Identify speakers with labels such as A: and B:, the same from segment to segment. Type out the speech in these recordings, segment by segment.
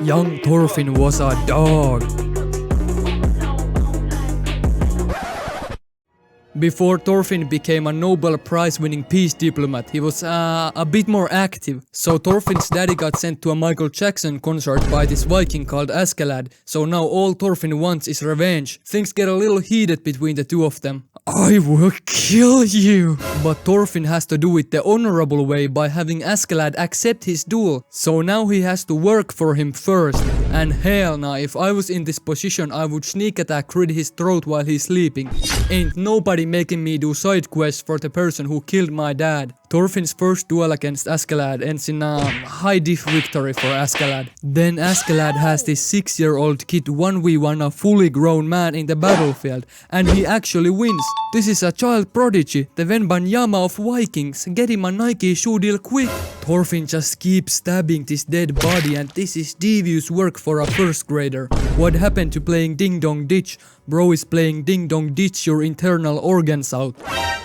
A: Young Thorfinn was a dog. Before Thorfinn became a Nobel Prize-winning peace diplomat, he was a bit more active. So Thorfinn's daddy got sent to a Michael Jackson concert by this Viking called Askeladd, so now all Thorfinn wants is revenge. Things get a little heated between the two of them. I will kill you! But Thorfinn has to do it the honorable way by having Askeladd accept his duel. So now he has to work for him first. And hell nah, if I was in this position I would sneak attack rid his throat while he's sleeping. Ain't nobody making me do side quests for the person who killed my dad. Thorfinn's first duel against Askeladd ends in a high diff victory for Askeladd. Then Askeladd has this 6-year-old kid 1v1 a fully grown man in the battlefield, and he actually wins. This is a child prodigy, the Venbanyama of Vikings. Get him a Nike shoe deal quick. Thorfinn just keeps stabbing this dead body, and this is devious work for a first grader. What happened to playing Ding Dong Ditch? Bro is playing Ding Dong Ditch your internal organs out.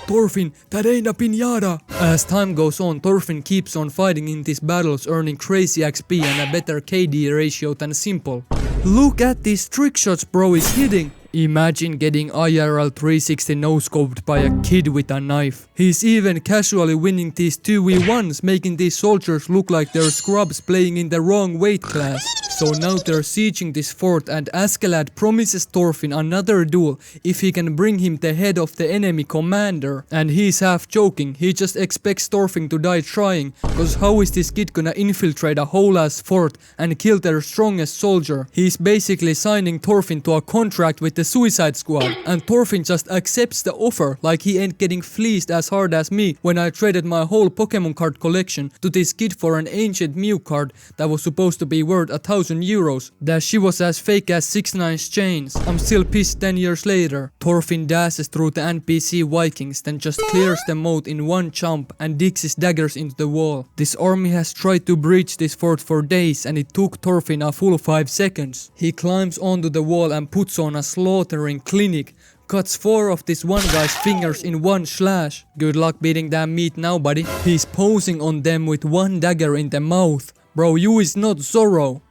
A: Thorfinn, that ain't a piñata! As time goes on, Thorfinn keeps on fighting in these battles, earning crazy XP and a better KD ratio than simple. Look at these trick shots bro is hitting! Imagine getting IRL 360 no-scoped by a kid with a knife. He's even casually winning these 2v1s, making these soldiers look like they're scrubs playing in the wrong weight class. So now they're sieging this fort, and Askeladd promises Thorfinn another duel if he can bring him the head of the enemy commander. And he's half joking, he just expects Thorfinn to die trying, cause how is this kid gonna infiltrate a whole ass fort and kill their strongest soldier? He's basically signing Thorfinn to a contract with the Suicide Squad, and Thorfinn just accepts the offer like he ain't getting fleeced as hard as me when I traded my whole Pokemon card collection to this kid for an ancient Mew card that was supposed to be worth 1,000 euros. That she was as fake as 6ix9ine's chains. I'm still pissed 10 years later. Thorfinn dashes through the NPC Vikings, then just clears the moat in one jump and digs his daggers into the wall. This army has tried to breach this fort for days, and it took Thorfinn a full 5 seconds. He climbs onto the wall and puts on a slaughtering clinic. Cuts 4 of this one guy's fingers in one slash. Good luck beating that meat now, buddy. He's posing on them with one dagger in the mouth. Bro, you is not Zorro.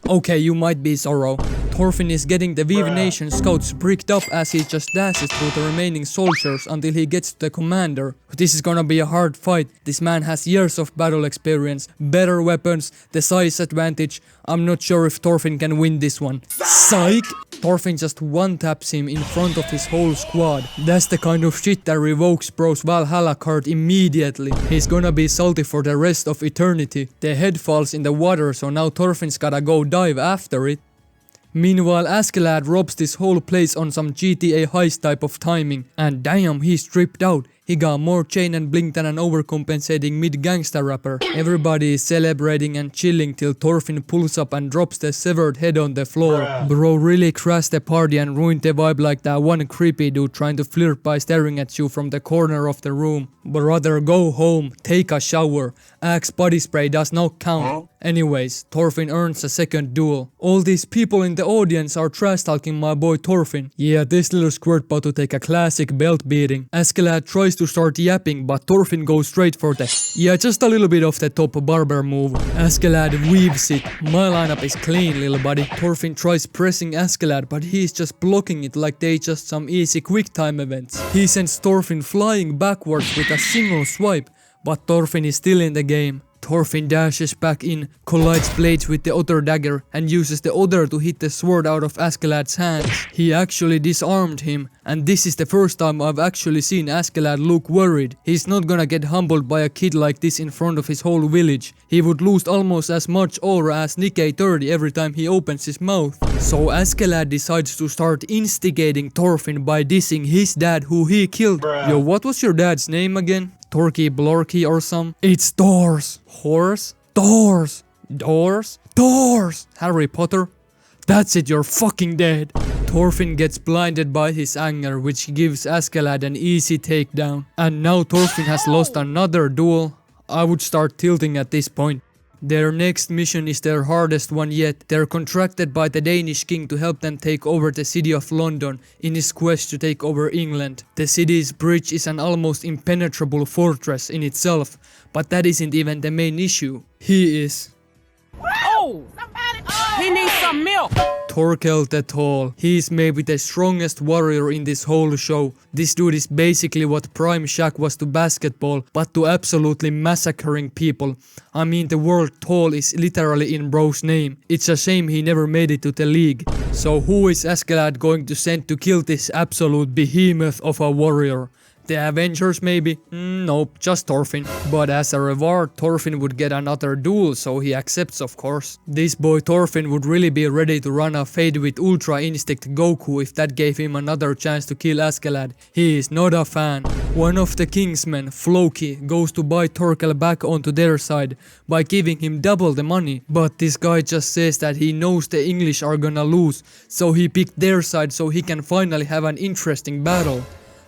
A: Okay, you might be Zorro. Thorfinn is getting the VV Nation scouts bricked up as he just dashes through the remaining soldiers until he gets to the commander. This is gonna be a hard fight. This man has years of battle experience, better weapons, the size advantage. I'm not sure if Thorfinn can win this one. Psych! Thorfinn just one-taps him in front of his whole squad. That's the kind of shit that revokes bro's Valhalla card immediately. He's gonna be salty for the rest of eternity. The head falls in the water, so now Thorfinn's gotta go dive after it. Meanwhile, Askeladd robs this whole place on some GTA heist type of timing. And damn, he's stripped out. He got more chain and bling than an overcompensating mid-gangsta rapper. Everybody is celebrating and chilling till Thorfinn pulls up and drops the severed head on the floor. Bro really crashed the party and ruined the vibe like that one creepy dude trying to flirt by staring at you from the corner of the room. Brother, go home, take a shower. Axe body spray does not count. Anyways, Thorfinn earns a second duel. All these people in the audience are trash talking my boy Thorfinn. Yeah, this little squirt about to take a classic belt beating. Askeladd tries to start yapping, but Thorfinn goes straight for the just a little bit of the top barber move. Askeladd weaves it. My lineup is clean, little buddy. Thorfinn tries pressing Askeladd, but he's just blocking it like they just some easy quick time events. He sends Thorfinn flying backwards with a single swipe, but Thorfinn is still in the game. Thorfinn dashes back in, collides blades with the other dagger and uses the other to hit the sword out of Askeladd's hands. He actually disarmed him, and this is the first time I've actually seen Askeladd look worried. He's not gonna get humbled by a kid like this in front of his whole village. He would lose almost as much aura as Nikkei30 every time he opens his mouth. So Askeladd decides to start instigating Thorfinn by dissing his dad who he killed. Yo, what was your dad's name again? Torky Blorky or some? It's Doors. Horse? Doors. Doors? Doors! Harry Potter? That's it, you're fucking dead. Thorfinn gets blinded by his anger, which gives Askeladd an easy takedown. And now Thorfinn has lost another duel. I would start tilting at this point. Their next mission is their hardest one yet. They're contracted by the Danish king to help them take over the city of London in his quest to take over England. The city's bridge is an almost impenetrable fortress in itself, but that isn't even the main issue. He is...
B: Oh! He needs some milk!
A: Thorkell the Tall. He is maybe the strongest warrior in this whole show. This dude is basically what Prime Shaq was to basketball, but to absolutely massacring people. I mean, the word tall is literally in bro's name. It's a shame he never made it to the league. So who is Askeladd going to send to kill this absolute behemoth of a warrior? The Avengers maybe? Nope, just Thorfinn. But as a reward, Thorfinn would get another duel, so he accepts of course. This boy Thorfinn would really be ready to run a fade with Ultra Instinct Goku if that gave him another chance to kill Askeladd. He is not a fan. One of the Kingsmen, Floki, goes to buy Thorkell back onto their side by giving him double the money. But this guy just says that he knows the English are gonna lose, so he picked their side so he can finally have an interesting battle.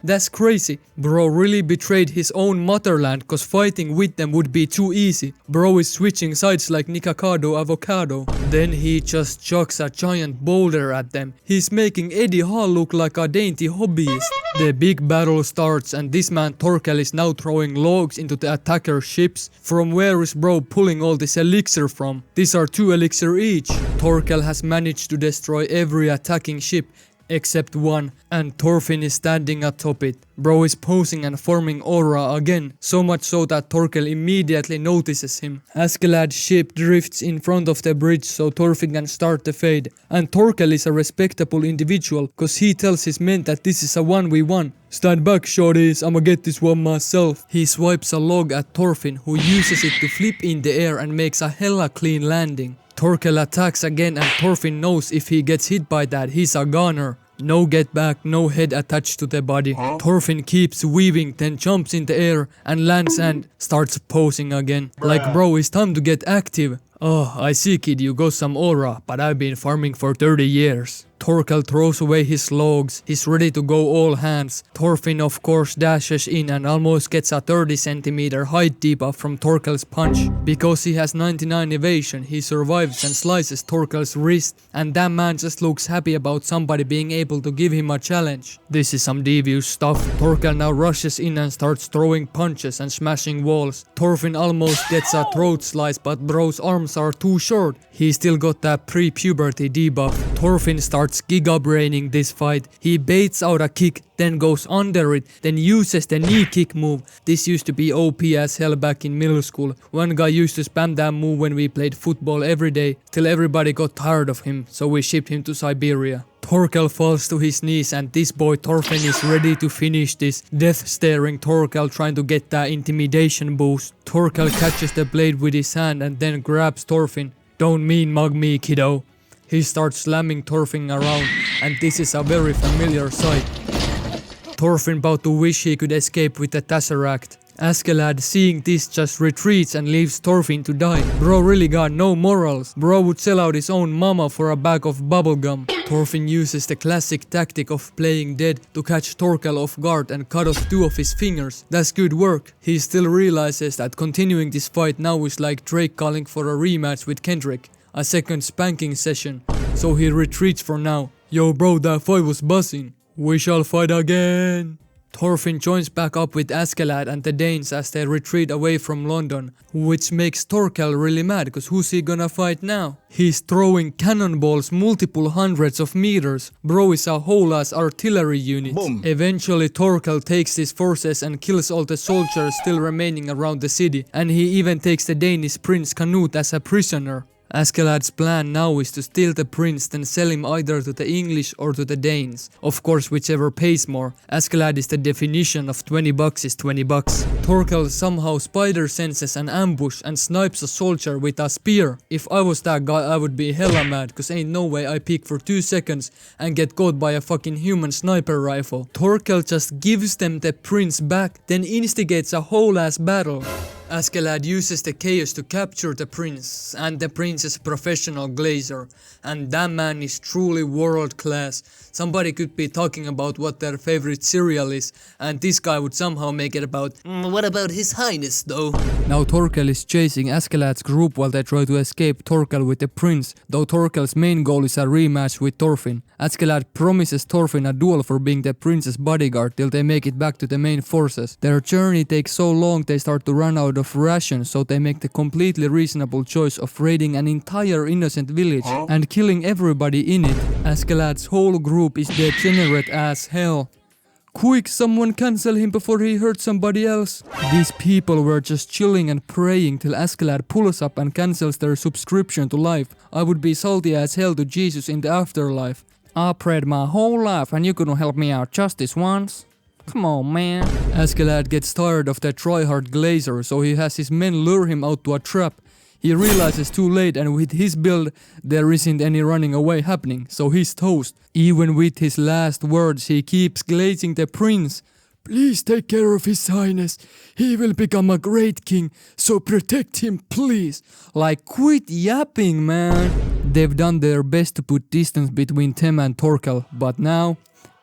A: That's crazy. Bro really betrayed his own motherland cause fighting with them would be too easy. Bro is switching sides like Nikocado Avocado. Then he just chucks a giant boulder at them. He's making Eddie Hall look like a dainty hobbyist. The big battle starts and this man Thorkell is now throwing logs into the attacker's ships. From where is bro pulling all this elixir from? These are 2 elixir each. Thorkell has managed to destroy every attacking ship except one, and Thorfinn is standing atop it. Bro is posing and forming aura again, so much so that Thorkell immediately notices him. Askeladd's ship drifts in front of the bridge so Thorfinn can start the fade, and Thorkell is a respectable individual cause he tells his men that this is a 1v1. Stand back shorties, I'ma get this one myself. He swipes a log at Thorfinn who uses it to flip in the air and makes a hella clean landing. Thorkell attacks again and Thorfinn knows if he gets hit by that he's a goner. No get back, no head attached to the body. Thorfinn keeps weaving, then jumps in the air and lands and starts posing again. Like bro, it's time to get active. Oh, I see kid, you got some aura, but I've been farming for 30 years. Thorkell throws away his logs, he's ready to go all hands. Thorfinn of course dashes in and almost gets a 30 cm height debuff from Thorkell's punch. Because he has 99 evasion, he survives and slices Thorkell's wrist, and that man just looks happy about somebody being able to give him a challenge. This is some devious stuff. Thorkell now rushes in and starts throwing punches and smashing walls. Thorfinn almost gets a throat slice, but bro's arms are too short. He still got that pre-puberty debuff. Thorfinn starts giga braining this fight. He baits out a kick, then goes under it, then uses the knee kick move. This used to be OP as hell back in middle school. One guy used to spam that move when we played football every day, till everybody got tired of him, so we shipped him to Siberia. Thorkell falls to his knees and this boy Thorfinn is ready to finish this, death staring Thorkell trying to get that intimidation boost. Thorkell catches the blade with his hand and then grabs Thorfinn. Don't mean mug me kiddo. He starts slamming Thorfinn around and this is a very familiar sight. Thorfinn about to wish he could escape with the Tesseract. Askeladd seeing this just retreats and leaves Thorfinn to die. Bro really got no morals. Bro would sell out his own mama for a bag of bubblegum. Thorfinn uses the classic tactic of playing dead to catch Thorkell off guard and cut off 2 of his fingers. That's good work. He still realizes that continuing this fight now is like Drake calling for a rematch with Kendrick. A second spanking session. So he retreats for now. Yo bro, that fight was buzzing. We shall fight again. Thorfinn joins back up with Askeladd and the Danes as they retreat away from London, which makes Thorkell really mad cause who's he gonna fight now? He's throwing cannonballs multiple hundreds of meters. Bro is a whole ass artillery unit. Boom. Eventually Thorkell takes his forces and kills all the soldiers still remaining around the city, and he even takes the Danish prince Canute as a prisoner. Askeladd's plan now is to steal the prince, then sell him either to the English or to the Danes. Of course, whichever pays more. Askeladd is the definition of 20 bucks is 20 bucks. Thorkell somehow spider senses an ambush and snipes a soldier with a spear. If I was that guy, I would be hella mad, cause ain't no way I peek for 2 seconds and get caught by a fucking human sniper rifle. Thorkell just gives them the prince back, then instigates a whole ass battle. Askeladd uses the chaos to capture the prince, and the prince is a professional glazer, and that man is truly world class. Somebody could be talking about what their favorite cereal is, and this guy would somehow make it about, what about his highness though? Now Thorkell is chasing Askeladd's group while they try to escape Thorkell with the prince, though Thorkell's main goal is a rematch with Thorfinn. Askeladd promises Thorfinn a duel for being the prince's bodyguard till they make it back to the main forces. Their journey takes so long they start to run out out of rations, so they make the completely reasonable choice of raiding an entire innocent village and killing everybody in it. Askeladd's whole group is degenerate as hell. Quick, someone cancel him before he hurts somebody else. These people were just chilling and praying till Askeladd pulls up and cancels their subscription to life. I would be salty as hell to Jesus in the afterlife. I prayed my whole life and you couldn't help me out just this once? Come on, man. Askeladd gets tired of that tryhard glazer, so he has his men lure him out to a trap. He realizes too late, and with his build there isn't any running away happening, so he's toast. Even with his last words he keeps glazing the prince. Please take care of his highness. He will become a great king, so protect him please. Like, quit yapping, man. They've done their best to put distance between them and Thorkell, but now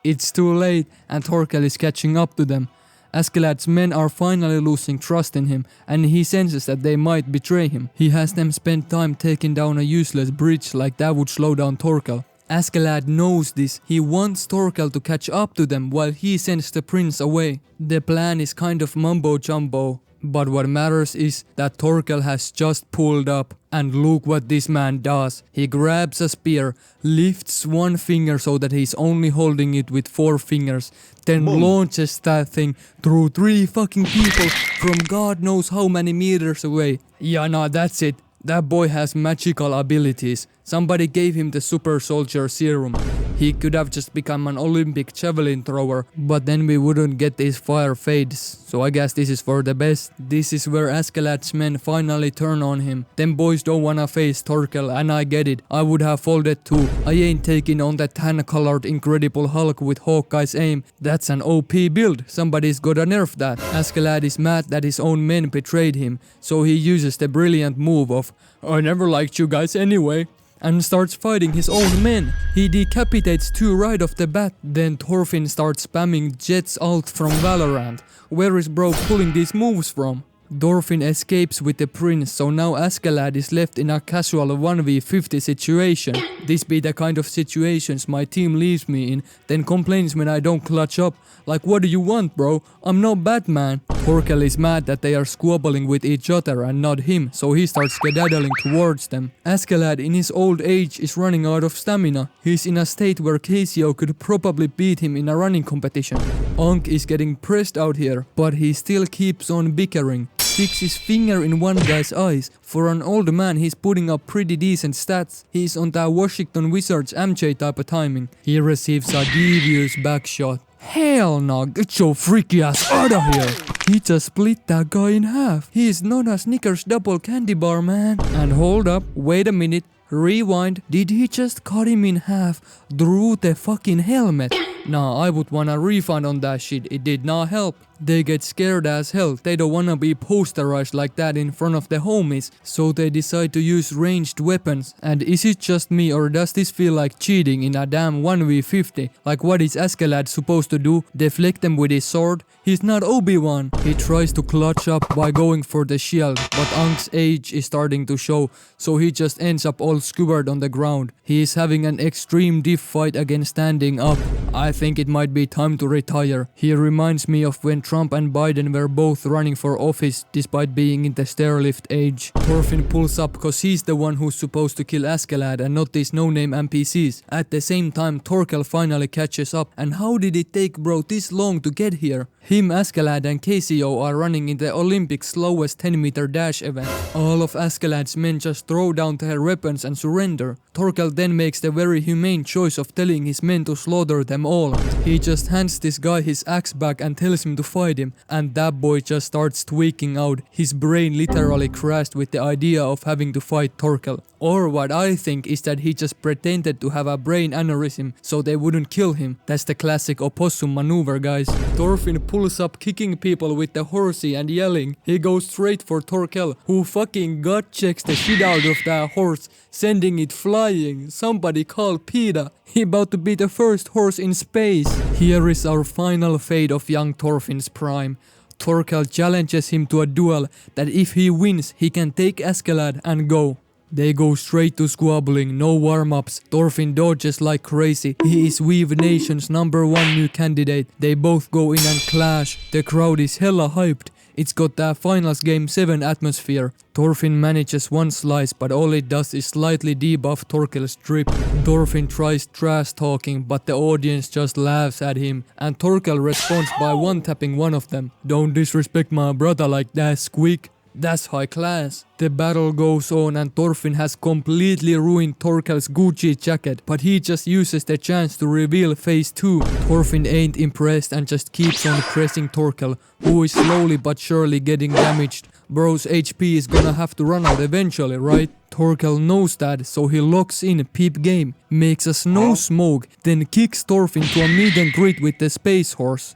A: it's too late and Thorkell is catching up to them. Askeladd's men are finally losing trust in him, and he senses that they might betray him. He has them spend time taking down a useless bridge, like that would slow down Thorkell. Askeladd knows this. He wants Thorkell to catch up to them while he sends the prince away. The plan is kind of mumbo jumbo, but what matters is that Thorkell has just pulled up. And look what this man does. He grabs a spear, lifts one finger so that he's only holding it with 4 fingers, then launches that thing through 3 fucking people from God knows how many meters away. Yeah, nah, that's it. That boy has magical abilities. Somebody gave him the super soldier serum. He could have just become an Olympic javelin thrower, but then we wouldn't get these fire fades. So I guess this is for the best. This is where Askeladd's men finally turn on him. Them boys don't wanna face Thorkell, and I get it. I would have folded too. I ain't taking on that tan-colored Incredible Hulk with Hawkeye's aim. That's an OP build. Somebody's gotta nerf that. Askeladd is mad that his own men betrayed him, so he uses the brilliant move of I never liked you guys anyway, and starts fighting his own men. He decapitates 2 right off the bat. Then Thorfinn starts spamming Jet's ult from Valorant. Where is bro pulling these moves from? Thorfinn escapes with the prince, so now Askeladd is left in a casual 1v50 situation. This be the kind of situations my team leaves me in, then complains when I don't clutch up. Like, what do you want, bro? I'm no Batman. Thorkell is mad that they are squabbling with each other and not him, so he starts skedaddling towards them. Askeladd in his old age is running out of stamina. He's in a state where Casio could probably beat him in a running competition. Ankh is getting pressed out here, but he still keeps on bickering. Sticks his finger in one guy's eyes. For an old man, he's putting up pretty decent stats. He's on that Washington Wizards MJ type of timing. He receives a devious backshot. Hell no, get your freaky ass out of here. He just split that guy in half. He is not a Snickers double candy bar, man. And hold up, wait a minute. Rewind, did he just cut him in half through the fucking helmet? Nah, I would want a refund on that shit, it did not help. They get scared as hell, they don't wanna be posterized like that in front of the homies, so they decide to use ranged weapons. And is it just me, or does this feel like cheating in a damn 1v50? Like, what is Askeladd supposed to do? Deflect them with his sword? He's not Obi-Wan. He tries to clutch up by going for the shield, but Ankh's age is starting to show, so he just ends up all skewered on the ground. He is having an extreme diff fight against standing up. I think it might be time to retire. He reminds me of when Trump and Biden were both running for office despite being in the stairlift age. Thorfinn pulls up cause he's the one who's supposed to kill Askeladd and not these no-name NPCs. At the same time, Thorkell finally catches up, and how did it take bro this long to get here? Him, Askeladd and Casio are running in the Olympic slowest 10-meter dash event. All of Askeladd's men just throw down their weapons and surrender. Thorkell then makes the very humane choice of telling his men to slaughter them all. He just hands this guy his axe back and tells him to fight him, and that boy just starts tweaking out. His brain literally crashed with the idea of having to fight Thorkell. Or what I think is that he just pretended to have a brain aneurysm so they wouldn't kill him. That's the classic opossum maneuver, guys. Thorfinn pulls up kicking people with the horsey and yelling. He goes straight for Thorkell, who fucking gut checks the shit out of that horse, sending it flying. Somebody call PETA. He about to be the first horse in space. Here is our final fate of young Thorfinn's prime. Thorkell challenges him to a duel that if he wins, he can take Askeladd and go. They go straight to squabbling, no warm-ups. Thorfinn dodges like crazy. He is Weave Nation's #1 new candidate. They both go in and clash. The crowd is hella hyped. It's got that finals game 7 atmosphere. Thorfinn manages one slice, but all it does is slightly debuff Thorkell's drip. Thorfinn tries trash talking, but the audience just laughs at him, and Thorkell responds by one-tapping one of them. Don't disrespect my brother like that, squeak. That's high class. The battle goes on and Thorfinn has completely ruined Thorkell's Gucci jacket, but he just uses the chance to reveal phase 2. Thorfinn ain't impressed and just keeps on pressing Thorkell, who is slowly but surely getting damaged. Bro's HP is gonna have to run out eventually, right? Thorkell knows that, so he locks in peep game, makes a snow smoke, then kicks Thorfinn to a meet and greet with the space horse.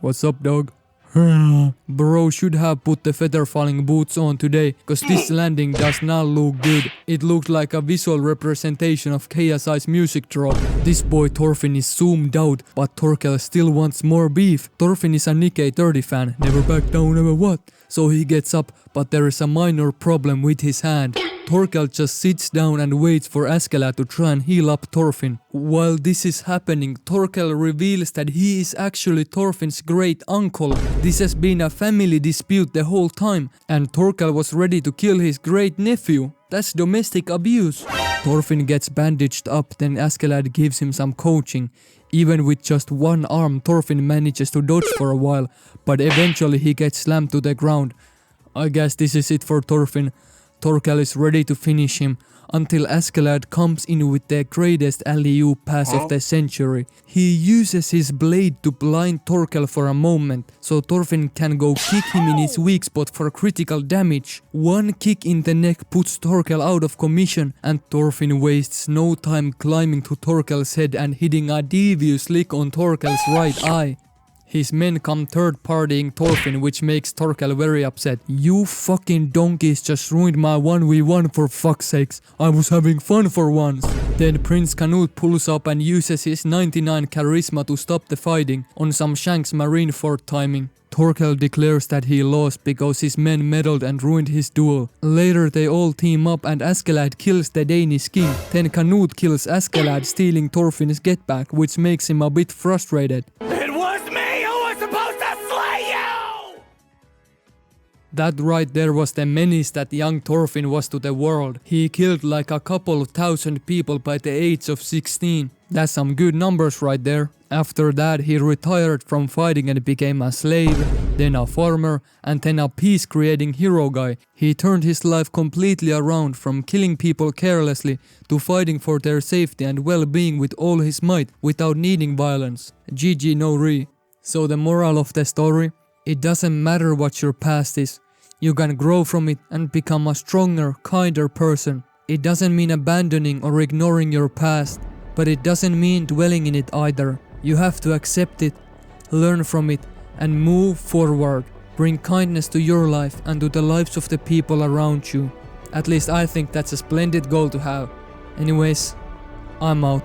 A: What's up, dog? Bro should have put the feather falling boots on today, cause this landing does not look good. It looked like a visual representation of KSI's music drop. This boy Thorfinn is zoomed out, but Thorkell still wants more beef. Thorfinn is a Nikkei 30 fan, never back down, never what? So he gets up, but there is a minor problem with his hand. Thorkell just sits down and waits for Askeladd to try and heal up Thorfinn. While this is happening, Thorkell reveals that he is actually Thorfinn's great uncle. This has been a family dispute the whole time, and Thorkell was ready to kill his great nephew. That's domestic abuse. Thorfinn gets bandaged up, then Askeladd gives him some coaching. Even with just one arm, Thorfinn manages to dodge for a while, but eventually he gets slammed to the ground. I guess this is it for Thorfinn. Thorkell is ready to finish him, until Askeladd comes in with the greatest alley-oop pass of the century. He uses his blade to blind Thorkell for a moment, so Thorfinn can go kick him in his weak spot for critical damage. One kick in the neck puts Thorkell out of commission, and Thorfinn wastes no time climbing to Thorkell's head and hitting a devious lick on Thorkell's right eye. His men come third partying Thorfinn, which makes Thorkell very upset. You fucking donkeys just ruined my 1v1 for fuck's sakes. I was having fun for once. Then Prince Canute pulls up and uses his 99 charisma to stop the fighting on some Shanks Marineford timing. Thorkell declares that he lost because his men meddled and ruined his duel. Later they all team up and Askeladd kills the Danish king. Then Canute kills Askeladd, stealing Thorfinn's get back, which makes him a bit frustrated. That right there was the menace that young Thorfinn was to the world. He killed like a couple of thousand people by the age of 16. That's some good numbers right there. After that he retired from fighting and became a slave, then a farmer, and then a peace-creating hero guy. He turned his life completely around, from killing people carelessly to fighting for their safety and well-being with all his might without needing violence. GG no re. So the moral of the story? It doesn't matter what your past is. You can grow from it and become a stronger, kinder person. It doesn't mean abandoning or ignoring your past, but it doesn't mean dwelling in it either. You have to accept it, learn from it, and move forward. Bring kindness to your life and to the lives of the people around you. At least I think that's a splendid goal to have. Anyways, I'm out.